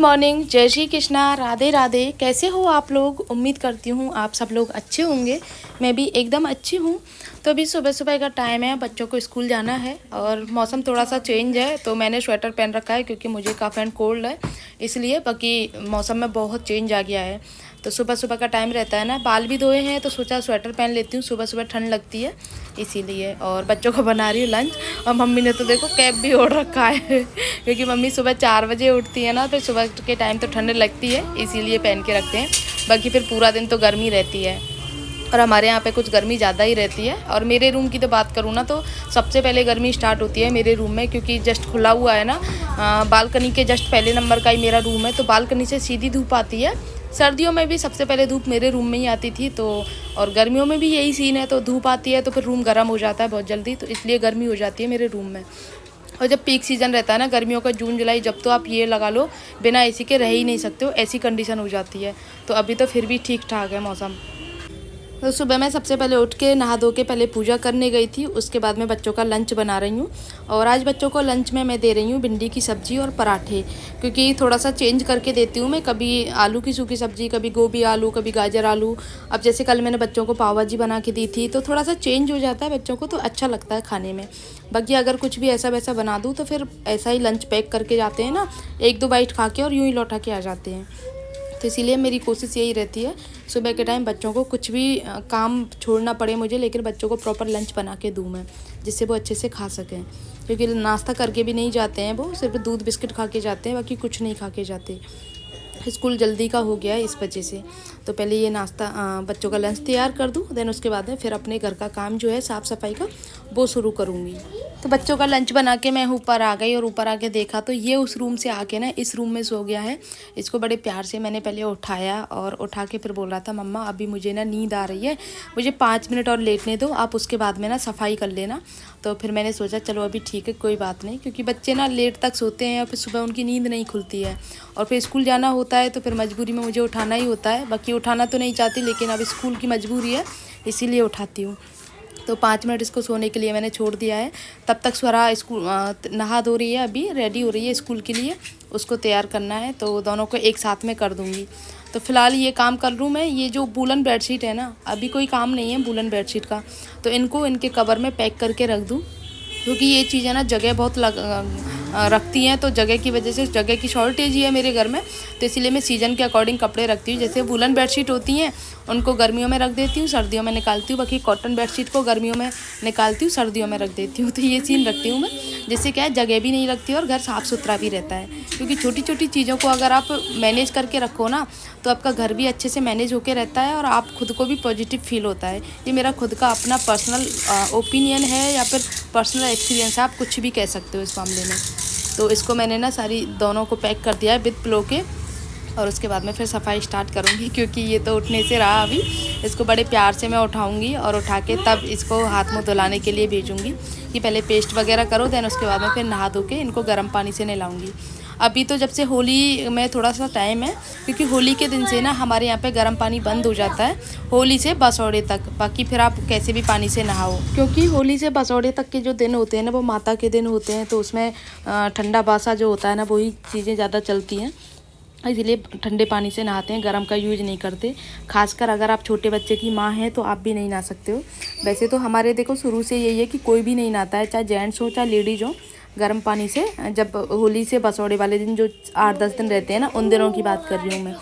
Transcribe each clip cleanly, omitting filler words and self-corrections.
Morning, जय श्री कृष्णा, राधे राधे। कैसे हो आप लोग? उम्मीद करती हूँ आप सब लोग अच्छे होंगे। मैं भी एकदम अच्छी हूँ। तो अभी सुबह सुबह का टाइम है, बच्चों को स्कूल जाना है और मौसम थोड़ा सा चेंज है तो मैंने स्वेटर पहन रखा है क्योंकि मुझे कफ एंड कोल्ड है, इसलिए। बाकी मौसम में बहुत चेंज आ गया है तो सुबह सुबह का टाइम रहता है ना, बाल भी धोए हैं तो सोचा स्वेटर पहन लेती हूँ, सुबह सुबह ठंड लगती है इसीलिए। और बच्चों को बना रही हूँ लंच। और मम्मी ने तो देखो कैप भी ओढ़ रखा है क्योंकि मम्मी सुबह 4 बजे उठती है ना, फिर सुबह के टाइम तो ठंड लगती है इसीलिए पहन के रखते हैं। बाकी फिर पूरा दिन तो गर्मी रहती है और हमारे यहाँ पे कुछ गर्मी ज़्यादा ही रहती है। और मेरे रूम की तो बात करूँ ना तो सबसे पहले गर्मी स्टार्ट होती है मेरे रूम में, क्योंकि जस्ट खुला हुआ है ना, बालकनी के जस्ट पहले नंबर का ही मेरा रूम है तो बालकनी से सीधी धूप आती है। सर्दियों में भी सबसे पहले धूप मेरे रूम में ही आती थी तो, और गर्मियों में भी यही सीन है, तो धूप आती है तो फिर रूम गर्म हो जाता है बहुत जल्दी, तो इसलिए गर्मी हो जाती है मेरे रूम में। और जब पीक सीज़न रहता है ना गर्मियों का, जून जुलाई, जब तो आप ये लगा लो बिना एसी के रह ही नहीं सकते हो, ऐसी कंडीशन हो जाती है। तो अभी तो फिर भी ठीक ठाक है मौसम। तो सुबह मैं सबसे पहले उठ के नहा धो के पहले पूजा करने गई थी, उसके बाद मैं बच्चों का लंच बना रही हूँ। और आज बच्चों को लंच में मैं दे रही हूँ भिंडी की सब्ज़ी और पराठे, क्योंकि थोड़ा सा चेंज करके देती हूँ मैं, कभी आलू की सूखी सब्ज़ी, कभी गोभी आलू, कभी गाजर आलू। अब जैसे कल मैंने बच्चों को पाव भाजी बना के दी थी तो थोड़ा सा चेंज हो जाता है बच्चों को, तो अच्छा लगता है खाने में। बाकी अगर कुछ भी ऐसा वैसा बना दूँ तो फिर ऐसा ही लंच पैक करके जाते हैं ना, 1-2 बाइट खा के और यूँ ही लौटा के आ जाते हैं। तो इसीलिए मेरी कोशिश यही रहती है सुबह के टाइम बच्चों को कुछ भी काम छोड़ना पड़े मुझे, लेकिन बच्चों को प्रॉपर लंच बना के दूँ मैं, जिससे वो अच्छे से खा सकें। क्योंकि नाश्ता करके भी नहीं जाते हैं वो, सिर्फ दूध बिस्किट खा के जाते हैं, बाकी कुछ नहीं खा के जाते। स्कूल जल्दी का हो गया है इस वजह से। तो पहले ये नाश्ता बच्चों का लंच तैयार कर दूँ, देन उसके बाद में फिर अपने घर का काम जो है साफ़ सफाई का वो शुरू करूँगी। तो बच्चों का लंच बना के मैं ऊपर आ गई और ऊपर आके देखा तो ये उस रूम से आके ना इस रूम में सो गया है। इसको बड़े प्यार से मैंने पहले उठाया और उठा के फिर बोल रहा था, मम्मा अभी मुझे ना नींद आ रही है, मुझे 5 मिनट और लेटने दो, आप उसके बाद में ना सफाई कर लेना। तो फिर मैंने सोचा चलो अभी ठीक है कोई बात नहीं, क्योंकि बच्चे ना लेट तक सोते हैं और फिर सुबह उनकी नींद नहीं खुलती है और फिर स्कूल जाना होता है तो फिर मजबूरी में मुझे उठाना ही होता है। बाकी उठाना तो नहीं चाहती, लेकिन अब स्कूल की मजबूरी है इसीलिए उठाती हूँ। तो 5 मिनट इसको सोने के लिए मैंने छोड़ दिया है। तब तक स्वरा स्कूल नहा धो रही है, अभी रेडी हो रही है स्कूल के लिए, उसको तैयार करना है तो दोनों को एक साथ में कर दूँगी। तो फ़िलहाल ये काम कर लूँ मैं। ये जो वूलन बेडशीट है ना, अभी कोई काम नहीं है वूलन बेडशीट का, तो इनको इनके कवर में पैक करके रख दूँ, क्योंकि ये चीज़ें ना जगह बहुत रखती हैं, तो जगह की वजह से, जगह की शॉर्टेज ही है मेरे घर में, तो इसीलिए मैं सीज़न के अकॉर्डिंग कपड़े रखती हूँ। जैसे वूलन बेडशीट होती हैं उनको गर्मियों में रख देती हूँ, सर्दियों में निकालती हूँ। बाकी कॉटन बेडशीट को गर्मियों में निकालती हूँ, सर्दियों में रख देती हूँ। तो ये सीन रखती हूँ मैं, जिससे क्या है जगह भी नहीं लगती और घर साफ़ सुथरा भी रहता है। क्योंकि छोटी छोटी चीज़ों को अगर आप मैनेज करके रखो ना तो आपका घर भी अच्छे से मैनेज होकर रहता है और आप खुद को भी पॉजिटिव फील होता है। ये मेरा खुद का अपना पर्सनल ओपिनियन है या फिर पर्सनल एक्सपीरियंस है, आप कुछ भी कह सकते हो इस मामले में। तो इसको मैंने ना सारी दोनों को पैक कर दिया है विद पिलो के, और उसके बाद में फिर सफाई स्टार्ट करूँगी, क्योंकि ये तो उठने से रहा अभी। इसको बड़े प्यार से मैं उठाऊँगी और उठा के तब इसको हाथ मुँह धुलाने के लिए भेजूँगी कि पहले पेस्ट वगैरह करो, देन उसके बाद में फिर नहा धो के इनको गर्म पानी से नहलाऊँगी। अभी तो जब से होली में थोड़ा सा टाइम है, क्योंकि होली के दिन से ना हमारे यहाँ पे गर्म पानी बंद हो जाता है, होली से बसौड़े तक। बाकी फिर आप कैसे भी पानी से नहाओ, क्योंकि होली से बसौड़े तक के जो दिन होते हैं ना वो माता के दिन होते हैं, तो उसमें ठंडा बासा जो होता है ना वही चीज़ें ज़्यादा चलती हैं, इसलिए ठंडे पानी से नहाते हैं, गर्म का यूज़ नहीं करते। खासकर अगर आप छोटे बच्चे की माँ हैं तो आप भी नहीं नहा सकते हो। वैसे तो हमारे देखो शुरू से यही है कि कोई भी नहीं नहाता है, चाहे जेंट्स हो चाहे लेडीज़ हो, गर्म पानी से। जब होली से बसौड़े वाले दिन जो 8-10 दिन रहते हैं ना, उन दिनों की बात कर रही हूँ मैं।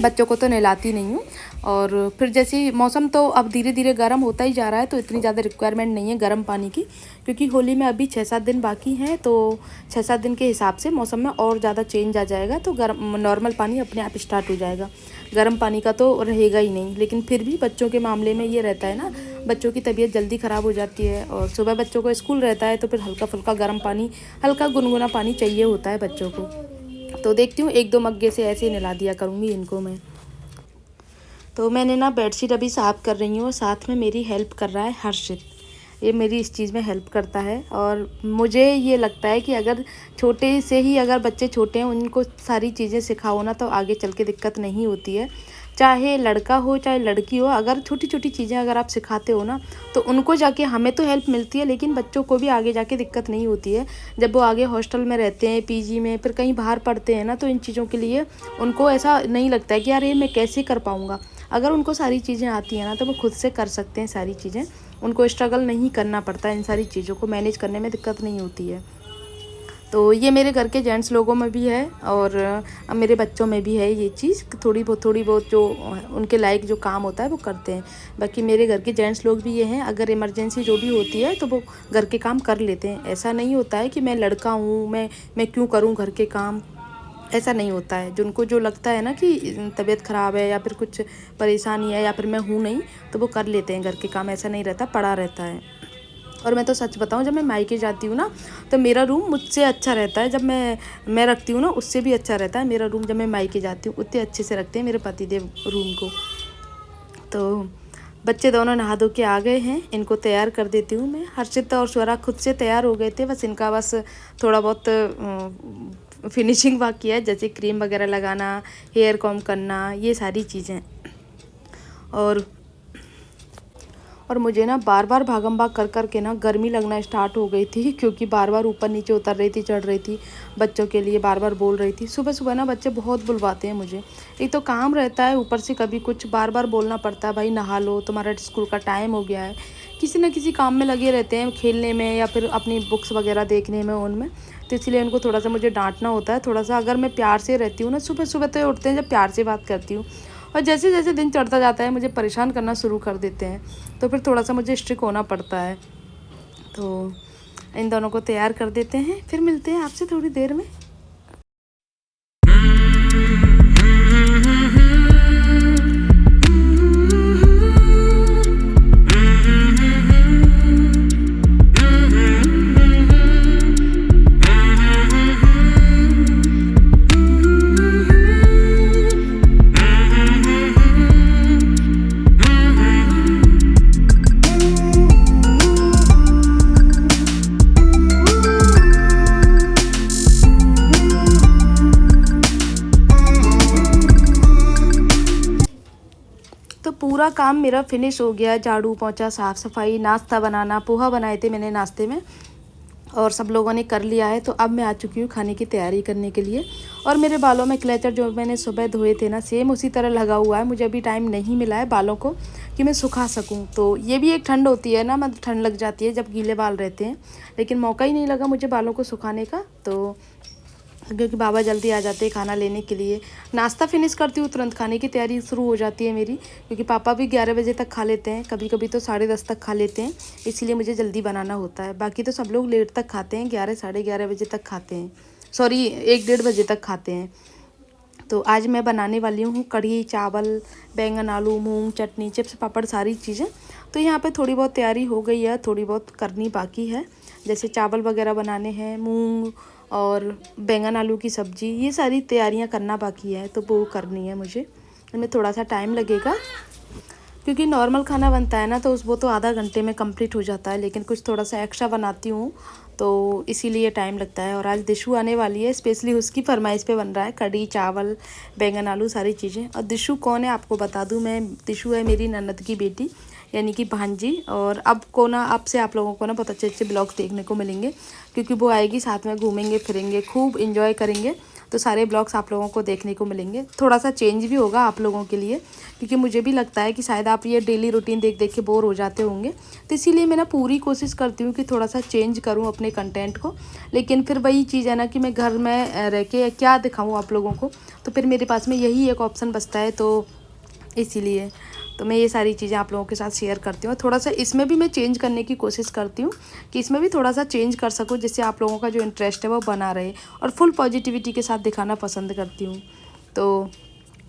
बच्चों को तो नहलाती नहीं हूँ। और फिर जैसे मौसम तो अब धीरे धीरे गर्म होता ही जा रहा है, तो इतनी ज़्यादा रिक्वायरमेंट नहीं है गर्म पानी की, क्योंकि होली में अभी 6-7 दिन बाकी हैं, तो 6-7 दिन के हिसाब से मौसम में और ज़्यादा चेंज आ जाएगा, तो गर्म नॉर्मल पानी अपने आप स्टार्ट हो जाएगा। गर्म पानी का तो रहेगा ही नहीं, लेकिन फिर भी बच्चों के मामले में ये रहता है ना, बच्चों की तबीयत जल्दी ख़राब हो जाती है और सुबह बच्चों को स्कूल रहता है, तो फिर हल्का फुल्का गर्म पानी, हल्का गुनगुना पानी चाहिए होता है बच्चों को। तो देखती हूँ 1-2 मग्गे से ऐसे नहला दिया करूँगी इनको मैं। तो मैंने ना बेडशीट अभी साफ़ कर रही हूँ और साथ में मेरी हेल्प कर रहा है हर्षित। ये मेरी इस चीज़ में हेल्प करता है और मुझे ये लगता है कि अगर छोटे से ही, अगर बच्चे छोटे हैं उनको सारी चीज़ें सिखाओ ना, तो आगे चल के दिक्कत नहीं होती है। चाहे लड़का हो चाहे लड़की हो, अगर छोटी छोटी चीज़ें अगर आप सिखाते हो ना, तो उनको जाके हमें तो हेल्प मिलती है, लेकिन बच्चों को भी आगे जाके दिक्कत नहीं होती है। जब वो आगे हॉस्टल में रहते हैं, पीजी में, फिर कहीं बाहर पढ़ते हैं ना, तो इन चीज़ों के लिए उनको ऐसा नहीं लगता है कि यार ये मैं कैसे कर पाऊँगा। अगर उनको सारी चीज़ें आती हैं ना, तो वो खुद से कर सकते हैं सारी चीज़ें। उनको स्ट्रगल नहीं करना पड़ता, इन सारी चीज़ों को मैनेज करने में दिक्कत नहीं होती है। तो ये मेरे घर के जेंट्स लोगों में भी है और मेरे बच्चों में भी है ये चीज़। थोड़ी बहुत जो उनके लायक जो काम होता है वो करते हैं। बाकी मेरे घर के जेंट्स लोग भी ये हैं, अगर इमरजेंसी जो भी होती है तो वो घर के काम कर लेते हैं। ऐसा नहीं होता है कि मैं लड़का हूँ, मैं क्यों करूँ घर के काम, ऐसा नहीं होता है। जिनको जो लगता है ना कि तबीयत ख़राब है या फिर कुछ परेशानी है या फिर मैं हूँ नहीं, तो वो कर लेते हैं घर के काम, ऐसा नहीं रहता, पड़ा रहता है। और मैं तो सच बताऊँ, जब मैं मायके जाती हूँ ना, तो मेरा रूम मुझसे अच्छा रहता है। जब मैं रखती हूँ ना, उससे भी अच्छा रहता है मेरा रूम। जब मैं मायके जाती हूँ उतने अच्छे से रखते हैं मेरे पतिदेव रूम को। तो बच्चे दोनों नहा धो के आ गए हैं, इनको तैयार कर देती हूँ मैं। हर्षित और स्वरा खुद से तैयार हो गए थे, बस इनका बस थोड़ा बहुत फिनिशिंग बाकी है, जैसे क्रीम वगैरह लगाना, हेयर कॉम करना, ये सारी चीज़ें। और मुझे ना बार बार भागम भाग कर के ना गर्मी लगना स्टार्ट हो गई थी, क्योंकि बार बार ऊपर नीचे उतर रही थी, चढ़ रही थी, बच्चों के लिए बार बार बोल रही थी। सुबह सुबह ना बच्चे बहुत बुलवाते हैं मुझे, एक तो काम रहता है, ऊपर से कभी कुछ बार बार बोलना पड़ता है, भाई नहा लो, तुम्हारा स्कूल का टाइम हो गया है। किसी न किसी काम में लगे रहते हैं, खेलने में या फिर अपनी बुक्स वगैरह देखने में, उनमें। तो इसलिए उनको थोड़ा सा मुझे डांटना होता है। थोड़ा सा अगर मैं प्यार से रहती हूँ ना, सुबह सुबह तो उठते हैं जब प्यार से बात करती हूँ, और जैसे जैसे दिन चढ़ता जाता है मुझे परेशान करना शुरू कर देते हैं, तो फिर थोड़ा सा मुझे स्ट्रिक्ट होना पड़ता है। तो इन दोनों को तैयार कर देते हैं, फिर मिलते हैं आपसे थोड़ी देर में। तो पूरा काम मेरा फिनिश हो गया, झाड़ू पोंछा, साफ़ सफाई, नाश्ता बनाना, पोहा बनाए थे मैंने नाश्ते में, और सब लोगों ने कर लिया है। तो अब मैं आ चुकी हूँ खाने की तैयारी करने के लिए। और मेरे बालों में क्लेचर जो मैंने सुबह धोए थे ना, सेम उसी तरह लगा हुआ है। मुझे अभी टाइम नहीं मिला है बालों को कि मैं सुखा सकूँ। तो ये भी एक ठंड होती है ना, मतलब ठंड लग जाती है जब गीले बाल रहते हैं, लेकिन मौका ही नहीं लगा मुझे बालों को सुखाने का। तो क्योंकि बाबा जल्दी आ जाते हैं खाना लेने के लिए, नाश्ता फिनिश करती हूँ, तुरंत खाने की तैयारी शुरू हो जाती है मेरी, क्योंकि पापा भी 11 बजे तक खा लेते हैं, कभी कभी तो 10:30 तक खा लेते हैं, इसीलिए मुझे जल्दी बनाना होता है। बाकी तो सब लोग लेट तक खाते हैं, 11 साढ़े 11 बजे तक खाते हैं, सॉरी 1 डेढ़ बजे तक खाते हैं। तो आज मैं बनाने वाली हूँ कढ़ी चावल, बैंगन आलू, मूंग, चटनी, चिप्स, पापड़, सारी चीज़ें। तो यहाँ पे थोड़ी बहुत तैयारी हो गई है, थोड़ी बहुत करनी बाकी है, जैसे चावल वगैरह बनाने हैं, मूंग और बैंगन आलू की सब्ज़ी, ये सारी तैयारियाँ करना बाकी है, तो वो करनी है मुझे। इनमें थोड़ा सा टाइम लगेगा, क्योंकि नॉर्मल खाना बनता है ना, तो वो तो आधा घंटे में कंप्लीट हो जाता है, लेकिन कुछ थोड़ा सा एक्स्ट्रा बनाती हूँ तो इसीलिए टाइम लगता है। और आज दिशु आने वाली है, स्पेशली उसकी फरमाइश पे बन रहा है कढ़ी चावल, बैंगन आलू, सारी चीज़ें। और दिशु कौन है आपको बता दूँ मैं, दिशु है मेरी ननद की बेटी, यानी कि भांजी। और अब को ना, अब से आप लोगों को ना बहुत अच्छे अच्छे ब्लॉग्स देखने को मिलेंगे, क्योंकि वो आएगी, साथ में घूमेंगे फिरेंगे, खूब इंजॉय करेंगे, तो सारे ब्लॉग्स आप लोगों को देखने को मिलेंगे। थोड़ा सा चेंज भी होगा आप लोगों के लिए, क्योंकि मुझे भी लगता है कि शायद आप ये डेली रूटीन देख देख के बोर हो जाते होंगे, तो इसीलिए मैं ना पूरी कोशिश करती हूँ कि थोड़ा सा चेंज करूँ अपने कंटेंट को। लेकिन फिर वही चीज़ है ना कि मैं घर में रह के क्या दिखाऊँ आप लोगों को, तो फिर मेरे पास में यही एक ऑप्शन बचता है, तो इसीलिए तो मैं ये सारी चीज़ें आप लोगों के साथ शेयर करती हूँ। थोड़ा सा इसमें भी मैं चेंज करने की कोशिश करती हूँ कि इसमें भी थोड़ा सा चेंज कर सकूँ, जिससे आप लोगों का जो इंटरेस्ट है वो बना रहे, और फुल पॉजिटिविटी के साथ दिखाना पसंद करती हूँ। तो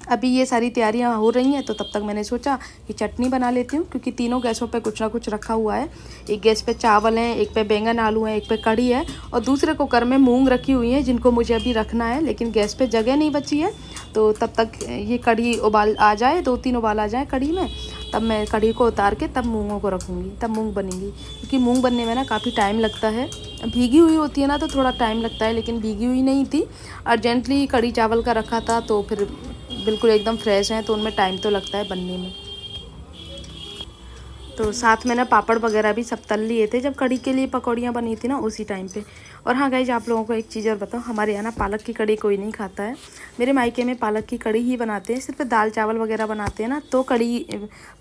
अभी ये सारी तैयारियां हो रही हैं, तो तब तक मैंने सोचा कि चटनी बना लेती हूँ, क्योंकि तीनों गैसों पे कुछ ना कुछ रखा हुआ है। एक गैस पे चावल हैं, एक पे बैंगन आलू हैं, एक पे कढ़ी है, और दूसरे कुकर में मूंग रखी हुई हैं, जिनको मुझे अभी रखना है, लेकिन गैस पे जगह नहीं बची है। तो तब तक ये कढ़ी उबाल आ जाए, 2-3 उबाल आ जाए कढ़ी में, तब मैं कढ़ी को उतार के तब मूंगों को रखूँगी, तब मूंग बनेंगी। क्योंकि मूंग बनने में ना काफ़ी टाइम लगता है, भीगी हुई होती है ना तो थोड़ा टाइम लगता है, लेकिन भीगी हुई नहीं थी, अर्जेंटली कढ़ी चावल का रखा था, तो फिर बिल्कुल एकदम फ्रेश हैं तो उनमें टाइम तो लगता है बनने में। तो साथ में ना पापड़ वगैरह भी सब तल लिए थे जब कढ़ी के लिए पकौड़ियाँ बनी थी ना उसी टाइम पे। और हाँ गाइज, आप लोगों को एक चीज़ और बताऊँ, हमारे यहाँ ना पालक की कढ़ी कोई नहीं खाता है। मेरे मायके में पालक की कढ़ी ही बनाते हैं, सिर्फ दाल चावल वगैरह बनाते हैं ना तो कढ़ी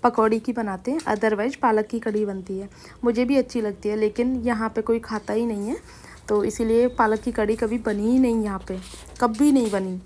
पकौड़ी की बनाते हैं, अदरवाइज पालक की कढ़ी बनती है। मुझे भी अच्छी लगती है लेकिन यहाँ पर कोई खाता ही नहीं है, तो इसीलिए पालक की कढ़ी कभी बनी ही नहीं यहाँ पर, कभी नहीं बनी।